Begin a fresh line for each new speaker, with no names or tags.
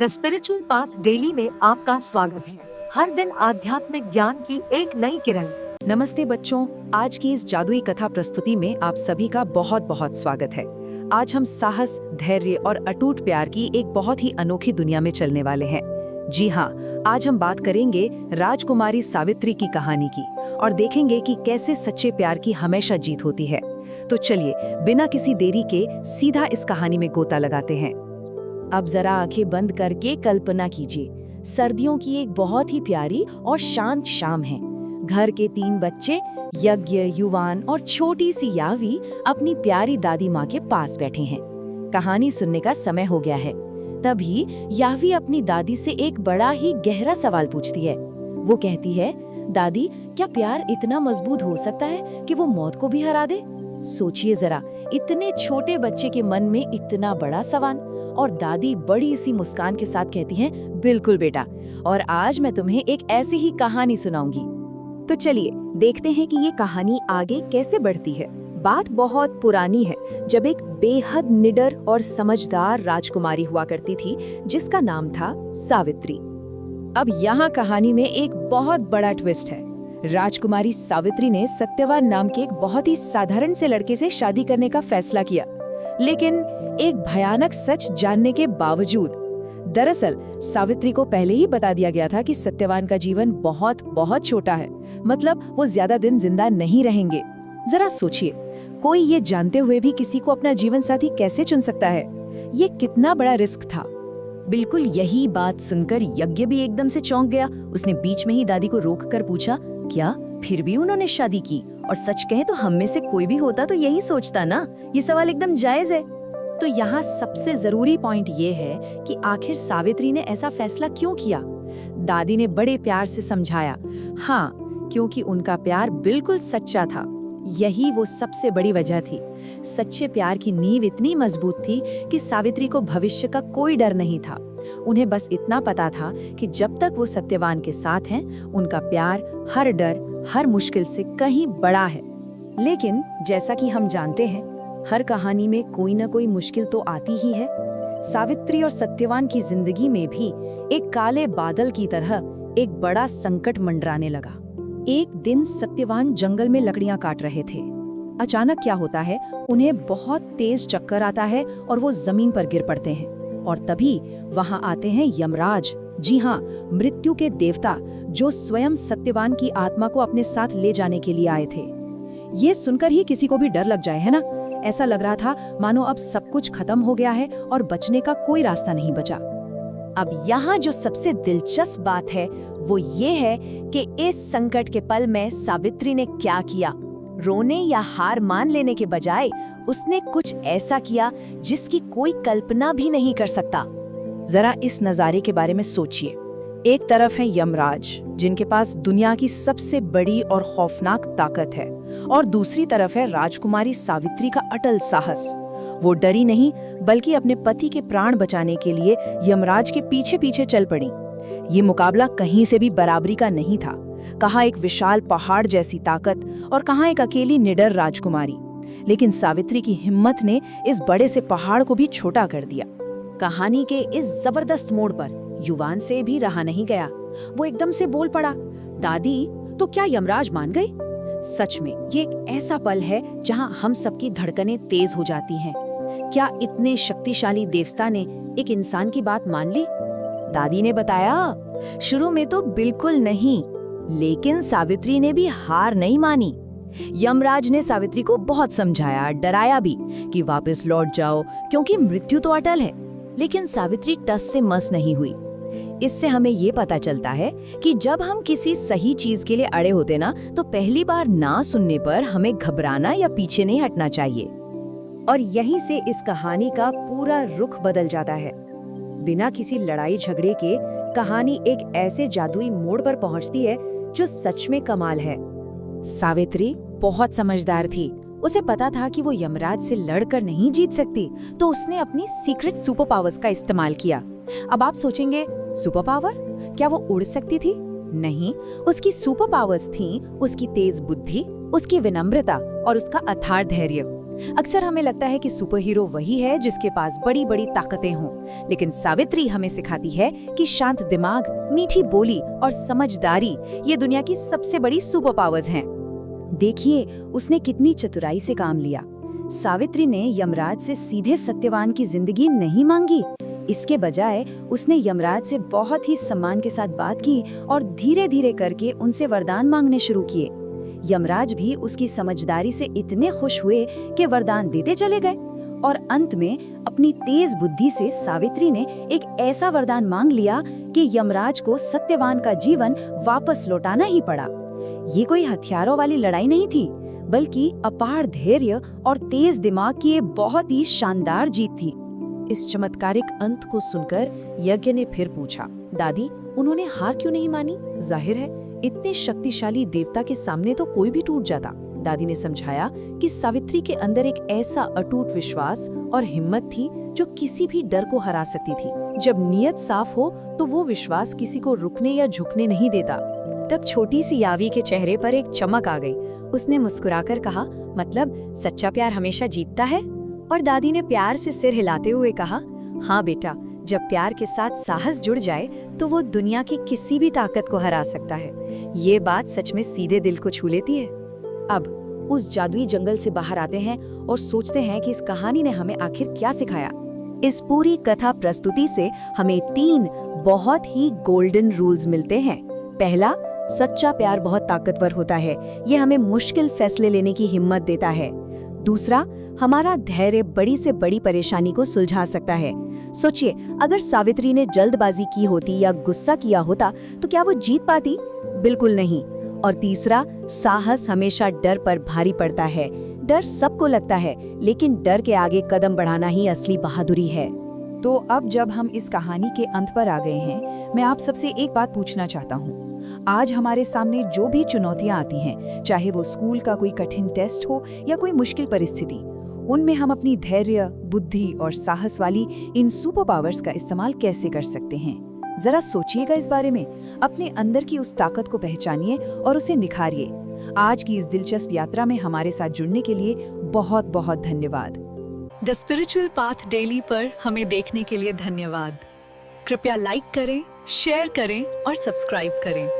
The spiritual path daily में आपका स्वागत है। हर दिन आध्यात्मिक ज्ञान की एक नई किरण।
नमस्ते बच्चों, आज की इस जादुई कथा प्रस्तुति में आप सभी का बहुत बहुत स्वागत है। आज हम साहस, धैर्य और अटूट प्यार की एक बहुत ही अनोखी दुनिया में चलने वाले हैं। जी हाँ, आज हम बात करेंगे राजकुमारी सावित्री की कहानी की और देखेंगे कि कैसे सच्चे प्यार की हमेशा जीत होती है। तो चलिए बिना किसी देरी के सीधा इस कहानी में गोता लगाते हैं।
अब जरा आंखें बंद करके कल्पना कीजिए, सर्दियों की एक बहुत ही प्यारी और शांत शाम है। घर के 3 बच्चे यज्ञ, युवान और छोटी सी यावी अपनी प्यारी दादी माँ के पास बैठे हैं। कहानी सुनने का समय हो गया है। तभी यावी अपनी दादी से एक बड़ा ही गहरा सवाल पूछती है। वो कहती है, दादी, क्या प्यार इतना मजबूत हो सकता है कि वो मौत को भी हरा दे? सोचिए जरा, इतने छोटे बच्चे के मन में इतना बड़ा सवाल। और दादी बड़ी सी मुस्कान के साथ कहती हैं, बिल्कुल बेटा, और आज मैं तुम्हें एक ऐसी ही कहानी सुनाऊंगी।
तो चलिए देखते हैं कि ये कहानी आगे कैसे बढ़ती है। बात बहुत पुरानी है, जब एक बेहद निडर और समझदार राजकुमारी हुआ करती थी जिसका नाम था सावित्री। अब यहाँ कहानी में एक बहुत बड़ा ट्विस्ट है। राजकुमारी सावित्री ने सत्यवान नाम के एक बहुत ही साधारण से लड़के से शादी करने का फैसला किया, लेकिन एक भयानक सच जानने के बावजूद। दरअसल सावित्री को पहले ही बता दिया गया था कि सत्यवान का जीवन बहुत बहुत छोटा है, मतलब वो ज्यादा दिन जिंदा नहीं रहेंगे। जरा सोचिए, कोई ये जानते हुए भी किसी को अपना जीवन साथी कैसे चुन सकता है? ये कितना बड़ा रिस्क था।
बिल्कुल यही बात सुनकर यज्ञ भी एकदम से चौंक गया। उसने बीच में ही दादी को रोककर पूछा, क्या फिर भी उन्होंने शादी की? और सच कहें तो हम में से कोई भी होता तो यही सोचता ना। ये सवाल एकदम जायज है।
तो यहाँ सबसे जरूरी पॉइंट ये है कि आखिर सावित्री ने ऐसा फैसला क्यों किया। दादी ने बड़े प्यार से समझाया, हाँ, क्योंकि उनका प्यार बिल्कुल सच्चा था। यही वो सबसे बड़ी वजह थी। सच्चे प्यार की नींव इतनी मजबूत थी कि सावित्री को भविष्य का कोई डर नहीं था। उन्हें बस इतना पता था कि जब तक वो सत्यवान के साथ हैं, उनका प्यार हर डर, हर मुश्किल से कहीं बड़ा है। लेकिन जैसा कि हम जानते हैं, हर कहानी में कोई न कोई मुश्किल तो आती ही है। सावित्री और सत्यवान की जिंदगी में भी एक काले बादल की तरह एक बड़ा संकट मंडराने लगा। एक दिन सत्यवान जंगल में लकड़ियां काट रहे थे। अचानक क्या होता है, उन्हें बहुत तेज चक्कर आता है और वो जमीन पर गिर पड़ते हैं। और तभी वहां आते हैं यमराज। जी हाँ, मृत्यु के देवता, जो स्वयं सत्यवान की आत्मा को अपने साथ ले जाने के लिए आए थे। ये सुनकर ही किसी को भी डर लग जाए, है ना? ऐसा लग रहा था मानो अब सब कुछ खत्म हो गया है और बचने का कोई रास्ता नहीं बचा। अब यहाँ जो सबसे दिलचस्प बात है वो ये है कि इस संकट के पल में सावित्री ने क्या किया। रोने या हार मान लेने के बजाय उसने कुछ ऐसा किया जिसकी कोई कल्पना भी नहीं कर सकता। जरा इस नजारे के बारे में सोचिए। एक तरफ है यमराज, जिनके पास दुनिया की सबसे बड़ी और खौफनाक ताकत है, और दूसरी तरफ है राजकुमारी सावित्री का अटल साहस। वो डरी नहीं, बल्कि अपने पति के प्राण बचाने के लिए यमराज के पीछे पीछे चल पड़ी। ये मुकाबला कहीं से भी बराबरी का नहीं था। कहाँ एक विशाल पहाड़ जैसी ताकत और कहाँ एक अकेली निडर राजकुमारी। लेकिन सावित्री की हिम्मत ने इस बड़े से पहाड़ को भी छोटा कर दिया। कहानी के इस जबरदस्त मोड़ पर युवान से भी रहा नहीं गया। वो एकदम से बोल पड़ा, दादी, तो क्या यमराज मान गए? सच में ये एक ऐसा पल है जहां हम सबकी धड़कनें तेज हो जाती हैं। क्या इतने शक्तिशाली देवता ने एक इंसान की बात मान ली? दादी ने बताया, शुरू में तो बिल्कुल नहीं, लेकिन सावित्री ने भी हार नहीं मानी। यमराज ने सावित्री को बहुत समझाया, डराया भी कि वापस लौट जाओ, क्योंकि मृत्यु तो अटल है। लेकिन सावित्री टस से मस नहीं हुई। इससे हमें ये पता चलता है कि जब हम किसी सही चीज के लिए अड़े होते ना, तो पहली बार ना सुनने पर हमें घबराना या पीछे नहीं हटना चाहिए। और यहीं से इस कहानी का पूरा रुख बदल जाता है। बिना किसी लड़ाई झगड़े के कहानी एक ऐसे जादुई मोड़ पर पहुंचती है जो सच में कमाल है। सावित्री बहुत समझदार थी। उसे पता था कि वो यमराज से लड़कर नहीं जीत सकती, तो उसने अपनी सीक्रेट सुपर पावर्स का इस्तेमाल किया। अब आप सोचेंगे, सुपर पावर? क्या वो उड़ सकती थी? नहीं, उसकी सुपर पावर्स थीं उसकी तेज बुद्धि, उसकी विनम्रता और उसका अथाह धैर्य। अक्सर हमें लगता है कि सुपर हीरो वही है जिसके पास बड़ी बड़ी ताकतें हों, लेकिन सावित्री हमें सिखाती है कि शांत दिमाग, मीठी बोली और समझदारी ये दुनिया की सबसे बड़ी सुपर पावर्स हैं। देखिए उसने कितनी चतुराई से काम लिया। सावित्री ने यमराज से सीधे सत्यवान की जिंदगी नहीं मांगी। इसके बजाय उसने यमराज से बहुत ही सम्मान के साथ बात की और धीरे धीरे करके उनसे वरदान मांगने शुरू किए। यमराज भी उसकी समझदारी से इतने खुश हुए कि वरदान देते चले गए और अंत में अपनी तेज बुद्धि से सावित्री ने एक ऐसा वरदान मांग लिया कि यमराज को सत्यवान का जीवन वापस लौटाना ही पड़ा। ये कोई हथियारों वाली लड़ाई नहीं थी, बल्कि अपार धैर्य और तेज दिमाग की एक बहुत ही शानदार जीत थी।
इस चमत्कारिक अंत को सुनकर यज्ञ ने फिर पूछा, दादी उन्होंने हार क्यों नहीं मानी? जाहिर है इतने शक्तिशाली देवता के सामने तो कोई भी टूट जाता। दादी ने समझाया कि सावित्री के अंदर एक ऐसा अटूट विश्वास और हिम्मत थी जो किसी भी डर को हरा सकती थी। जब नीयत साफ हो तो वो विश्वास किसी को रुकने या झुकने नहीं देता।
तब छोटी सी यावी के चेहरे पर एक चमक आ गई। उसने मुस्कुराकर कहा, मतलब सच्चा प्यार हमेशा जीतता है? और दादी ने प्यार से सिर हिलाते हुए कहा, हाँ बेटा, जब प्यार के साथ साहस जुड़ जाए तो वो दुनिया की किसी भी ताकत को हरा सकता है। ये बात सच में सीधे दिल को छू लेती है।
अब उस जादुई जंगल से बाहर आते हैं और सोचते हैं कि इस कहानी ने हमें आखिर क्या सिखाया। इस पूरी कथा प्रस्तुति से हमें 3 बहुत ही गोल्डन रूल्स मिलते हैं। पहला, सच्चा प्यार बहुत ताकतवर होता है, ये हमें मुश्किल फैसले लेने की हिम्मत देता है। दूसरा, हमारा धैर्य बड़ी से बड़ी परेशानी को सुलझा सकता है। सोचिए, अगर सावित्री ने जल्दबाजी की होती या गुस्सा किया होता तो क्या वो जीत पाती? बिल्कुल नहीं। और तीसरा, साहस हमेशा डर पर भारी पड़ता है। डर सबको लगता है, लेकिन डर के आगे कदम बढ़ाना ही असली बहादुरी है।
तो अब जब हम इस कहानी के अंत पर आ गए हैं, मैं आप सबसे एक बात पूछना चाहता हूँ। आज हमारे सामने जो भी चुनौतियाँ आती हैं, चाहे वो स्कूल का कोई कठिन टेस्ट हो या कोई मुश्किल परिस्थिति, उनमें हम अपनी धैर्य, बुद्धि और साहस वाली इन सुपर पावर्स का इस्तेमाल कैसे कर सकते हैं? जरा सोचिएगा इस बारे में। अपने अंदर की उस ताकत को पहचानिए और उसे निखारिए। आज की इस दिलचस्प यात्रा में हमारे साथ जुड़ने के लिए बहुत बहुत धन्यवाद।
द स्पिरिचुअल पाथ डेली पर हमें देखने के लिए धन्यवाद। कृपया लाइक करें, शेयर करें और सब्सक्राइब करें।